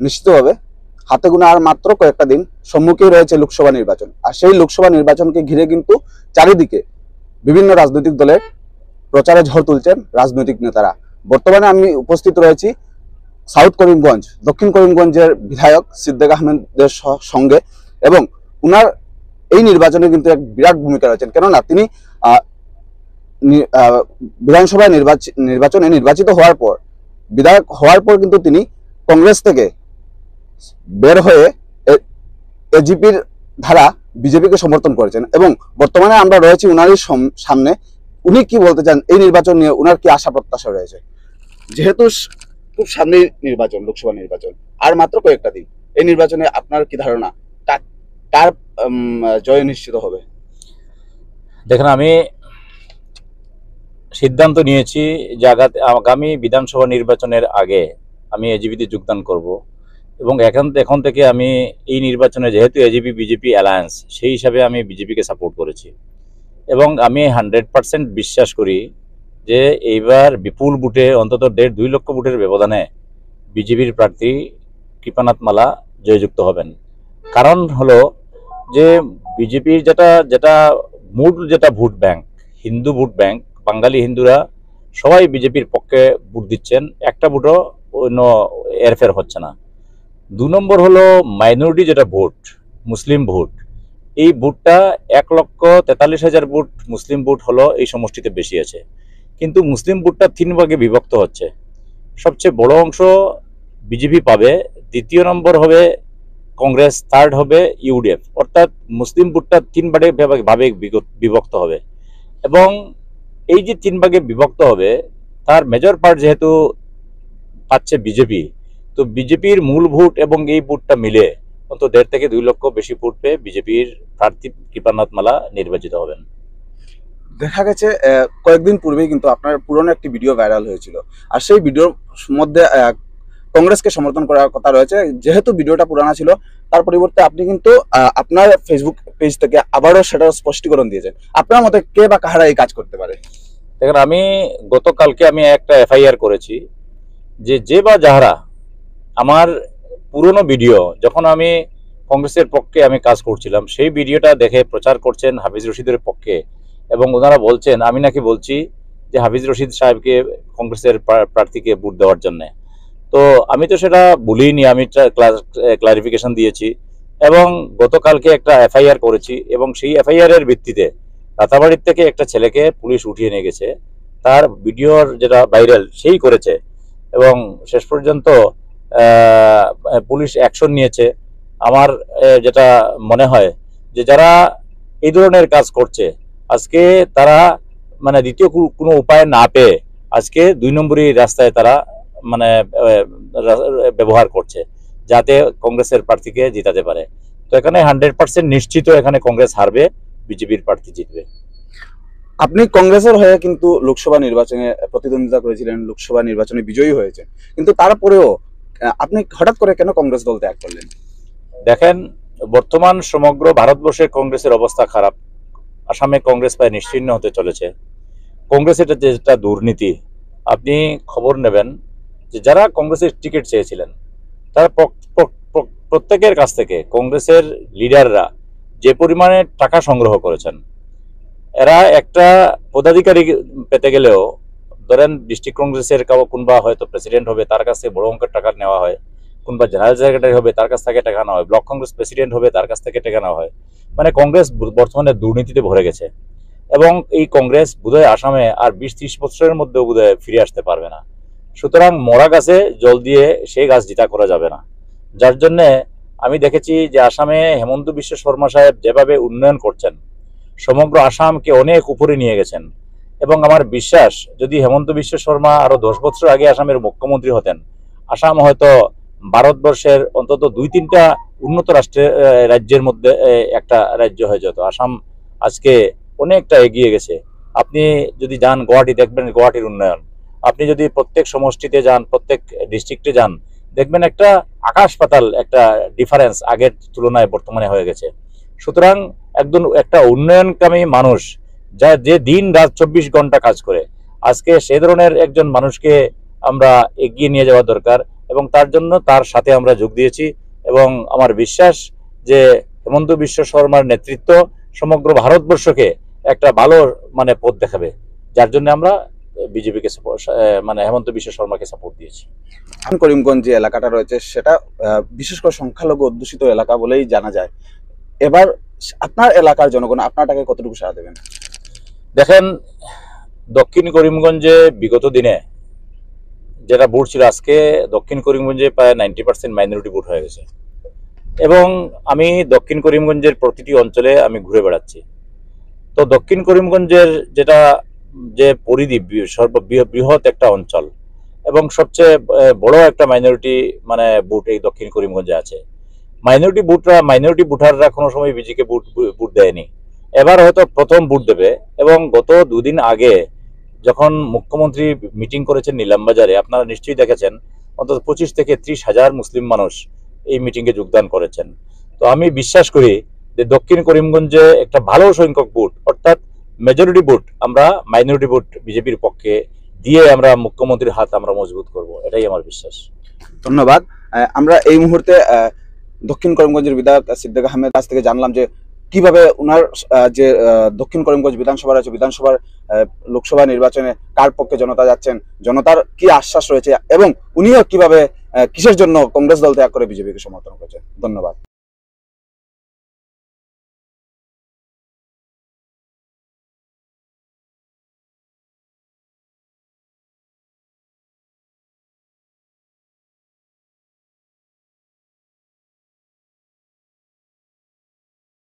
নিশ্চিতভাবে হাতে গোনা আর মাত্র কয়েকটা দিন সম্মুখেই রয়েছে লোকসভা নির্বাচন। আর সেই লোকসভা নির্বাচনকে ঘিরে কিন্তু চারিদিকে বিভিন্ন রাজনৈতিক দলের প্রচারে ঝড় তুলছেন রাজনৈতিক নেতারা। বর্তমানে আমি উপস্থিত রয়েছি সাউথ করিমগঞ্জ, দক্ষিণ করিমগঞ্জের বিধায়ক সিদ্দিক আহমেদের সঙ্গে, এবং উনার এই নির্বাচনে কিন্তু এক বিরাট ভূমিকা রয়েছেন। কেননা তিনি বিধানসভায় নির্বাচনে নির্বাচিত হওয়ার পর, বিধায়ক হওয়ার পর কিন্তু তিনি কংগ্রেস থেকে বের হয়ে এজিপির ধারা বিজেপিকে সমর্থন করেছেন, এবং বর্তমানে আমরা রয়েছি উনারই সামনে। উনি কি বলতে চান এই নির্বাচন নিয়ে, উনার কি আশা প্রত্যাশা রয়েছে? যেহেতু খুব সামনে নির্বাচন, লোকসভা নির্বাচন আর মাত্র কয়েকটা দিন, এই নির্বাচনে আপনার কি ধারণা, কার জয় নিশ্চিত হবে? দেখেন, আমি সিদ্ধান্ত নিয়েছি যে আগামী বিধানসভা নির্বাচনের আগে আমি এজিপিতে যোগদান করব, এবং এখন থেকে আমি এই নির্বাচনে, যেহেতু এজিপি বিজেপি অ্যালায়েন্স, সেই হিসাবে আমি বিজেপিকে সাপোর্ট করেছি, এবং আমি 100% বিশ্বাস করি যে এইবার বিপুল ভোটে, অন্তত 1.5-2 লক্ষ ভোটের ব্যবধানে বিজেপির প্রার্থী কৃপানাথ মালা জয়যুক্ত হবেন। কারণ হলো যে বিজেপির যেটা vote bank, Hindu vote bank, Bangali হিন্দুরা সবাই বিজেপির পক্ষে ভোট দিচ্ছেন, একটা ভোটও অন্য এরফের হচ্ছে না। 2 নম্বর হলো মাইনরিটি যেটা ভোট, মুসলিম ভোট, এই ভোটটা 1,43,000 ভোট মুসলিম ভোট হলো এই সমষ্টিতে বেশি আছে, কিন্তু মুসলিম ভোটটা 3 ভাগে বিভক্ত হচ্ছে। সবচেয়ে বড় অংশ বিজেপি পাবে, দ্বিতীয় নম্বর হবে কংগ্রেস, থার্ড হবে ইউডিএফ, অর্থাৎ মুসলিম ভোটটা 3 ভাগে বিভক্ত হবে। এবং এই যে 3 ভাগে বিভক্ত হবে, তার মেজর পার্ট যেহেতু পাচ্ছে বিজেপি, তো বিজেপির মূল ভোট এবং এই ভোটটা মিলে অন্তত 1.5-2 লক্ষ বেশি ভোট পেয়ে বিজেপির প্রার্থী কৃপানাথ মালা নির্বাচিত হবেন। দেখা গেছে কয়েকদিন পূর্বেই কিন্তু আপনার পুরনো একটি ভিডিও ভাইরাল হয়েছিল, আর সেই ভিডিওর মধ্যে কংগ্রেসকে সমর্থন করার কথা রয়েছে। যেহেতু ভিডিওটা পুরানো ছিল, তার পরিবর্তে আপনি কিন্তু আপনার ফেসবুক পেজ থেকে আবারও সেটার স্পষ্টীকরণ দিয়েছেন। আপনার মতে কে বা কাহারা এই কাজ করতে পারে? দেখেন, আমি গতকালকে একটা এফআইআর করেছি যে বা যাহারা আমার পুরনো ভিডিও, যখন আমি কংগ্রেসের পক্ষে আমি কাজ করছিলাম, সেই ভিডিওটা দেখে প্রচার করছেন হাফিজ রশিদের পক্ষে, এবং ওনারা বলছেন আমি নাকি বলছি যে হাফিজ রশিদ সাহেবকে কংগ্রেসের প্রার্থীকে ভোট দেওয়ার জন্য। তো আমি তো সেটা বলিনি, আমি ক্লারিফিকেশন দিয়েছি, এবং গতকালকে একটা এফআইআর করেছি, এবং সেই এফআইআর এর ভিত্তিতে রাতাবাড়ির থেকে একটা ছেলেকে পুলিশ উঠিয়ে নিয়ে গেছে, তার ভিডিওর যেটা ভাইরাল সেই করেছে, এবং শেষ পর্যন্ত পুলিশ অ্যাকশন নিয়েছে। আমার যেটা মনে হয় যে যারা এই ধরনের কাজ করছে, আজকে তারা মানে দ্বিতীয় কোনো উপায় না পেয়ে আজকে 2 নম্বরই রাস্তায় তারা মানে ব্যবহার করছে, যাতে কংগ্রেসের প্রার্থীকে জিতাতে পারে। তো এখানে 100% নিশ্চিত এখানে কংগ্রেস হারবে, বিজেপির প্রার্থী জিতবে। আপনি কংগ্রেসের হয়ে কিন্তু লোকসভা নির্বাচনে প্রতিদ্বন্দ্বিতা করেছিলেন, লোকসভা নির্বাচনে বিজয়ী হয়েছে, কিন্তু তারপরেও আপনি হঠাৎ করে কেন কংগ্রেস দল ত্যাগ করলেন? দেখেন, বর্তমান সমগ্র ভারতবর্ষে কংগ্রেসের অবস্থা খারাপ। আসামে কংগ্রেস প্রায় নিশ্চিহ্ন হতে চলেছে। কংগ্রেসের যেটা দুর্নীতি, আপনি খবর নেবেন যে যারা কংগ্রেসের টিকিট চেয়েছিলেন, তারা প্রত্যেকের কাছ থেকে কংগ্রেসের লিডাররা যে পরিমাণে টাকা সংগ্রহ করেছেন, এরা একটা পদাধিকারী পেতে গেলেও, ধরেন ডিস্ট্রিক্ট কংগ্রেসের কোনবা হয়তো প্রেসিডেন্ট হবে, তার কাছ থেকে বড় অঙ্কের টাকা নেওয়া হয়, কোনবা জেনারেল সেক্রেটারি হবে, তার কাছ থেকে টাকা নেওয়া হয়, ব্লক কংগ্রেস প্রেসিডেন্ট হবে, তার কাছ থেকে টাকা নেওয়া হয়। মানে কংগ্রেস বর্তমানে দুর্নীতিতে ভরে গেছে, এবং এই কংগ্রেস বোধহয় আসামে আর 20-30 বছরের মধ্যেও বোধহয় ফিরে আসতে পারবে না। সুতরাং মরা গাছে জল দিয়ে সেই গাছ জিতা করা যাবে না। যার জন্যে আমি দেখেছি যে আসামে হেমন্ত বিশ্ব শর্মা সাহেব যেভাবে উন্নয়ন করছেন, সমগ্র আসামকে অনেক উপরে নিয়ে গেছেন, এবং আমার বিশ্বাস যদি হেমন্ত বিশ্ব শর্মা আরো 10 বছর আগে আসামের মুখ্যমন্ত্রী হতেন, আসাম হয়তো ভারতবর্ষের অন্তত 2-3টা উন্নত রাজ্যের মধ্যে একটা রাজ্য হয়ে যেত। আসাম আজকে অনেকটা এগিয়ে গেছে। আপনি যদি যান গুয়াহাটি, দেখবেন গুয়াহাটির উন্নয়ন। আপনি যদি প্রত্যেক সমষ্টিতে যান, প্রত্যেক ডিস্ট্রিক্টে যান, দেখবেন একটা আকাশ পাতাল একটা ডিফারেন্স আগের তুলনায় বর্তমানে হয়ে গেছে। সুতরাং একটা উন্নয়নকামী মানুষ, যে দিন রাত 24 ঘন্টা কাজ করে, আজকে সে ধরনের একজন মানুষকে আমরা এগিয়ে নিয়ে যাওয়া দরকার। এবং তার জন্য তার সাথে আমরা যোগ দিয়েছি। এবং আমার বিশ্বাস যে হেমন্ত বিশ্ব শর্মার নেতৃত্ব সমগ্র ভারতবর্ষকে একটা ভালো মানে পথ দেখাবে, যার জন্য আমরা বিজেপিকে মানে হেমন্ত বিশ্ব শর্মাকে সাপোর্ট দিয়েছি। করিমগঞ্জ যে এলাকাটা রয়েছে সেটা বিশেষ করে সংখ্যালঘু অধ্যুষিত এলাকা বলেই জানা যায়। এবার আপনার এলাকার জনগণ আপনারটাকে কতটুকু সাড়া দেবেন? দেখেন, দক্ষিণ করিমগঞ্জে বিগত দিনে যেটা ভোট ছিল, আজকে দক্ষিণ করিমগঞ্জে প্রায় 90% মাইনরিটি ভোট হয়ে গেছে। এবং আমি দক্ষিণ করিমগঞ্জের প্রতিটি অঞ্চলে আমি ঘুরে বেড়াচ্ছি। তো দক্ষিণ করিমগঞ্জের যেটা যে পরিধি সর্ববৃহৎ একটা অঞ্চল এবং সবচেয়ে বড় একটা মাইনরিটি মানে ভোট এই দক্ষিণ করিমগঞ্জে আছে। মাইনরিটি ভোটাররা কোনো সময় বিজেপিকে ভোট দেয়নি, এবার হয়তো প্রথম ভোট দেবে। এবং গত দুদিন আগে যখন মুখ্যমন্ত্রী মিটিং করেছেন নিলামবাজারে, আপনারা নিশ্চয়ই দেখেছেন, অন্তত 25 থেকে 30 হাজার মুসলিম মানুষ এই মিটিংয়ে যোগদান করেছেন। তো আমি বিশ্বাস করি যে দক্ষিণ করিমগঞ্জে একটা ভালো সংখ্যক ভোট, অর্থাৎ মেজরিটি ভোট আমরা মাইনরিটি ভোট বিজেপির পক্ষে দিয়ে আমরা মুখ্যমন্ত্রীর হাত আমরা মজবুত করব, এটাই আমার বিশ্বাস। ধন্যবাদ। আমরা এই মুহূর্তে দক্ষিণ করিমগঞ্জের বিধায়ক সিদ্দিক আহমেদ কাছ থেকে জানলাম যে কিভাবে ওনার যে দক্ষিণ করিমগঞ্জ বিধানসভা রয়েছে, বিধানসভার লোকসভা নির্বাচনে কার পক্ষে জনতা যাচ্ছেন, জনতার কি আশ্বাস রয়েছে এবং উনিও কিভাবে কিসের জন্য কংগ্রেস দল ত্যাগ করে বিজেপিকে সমর্থন করছেন। ধন্যবাদ।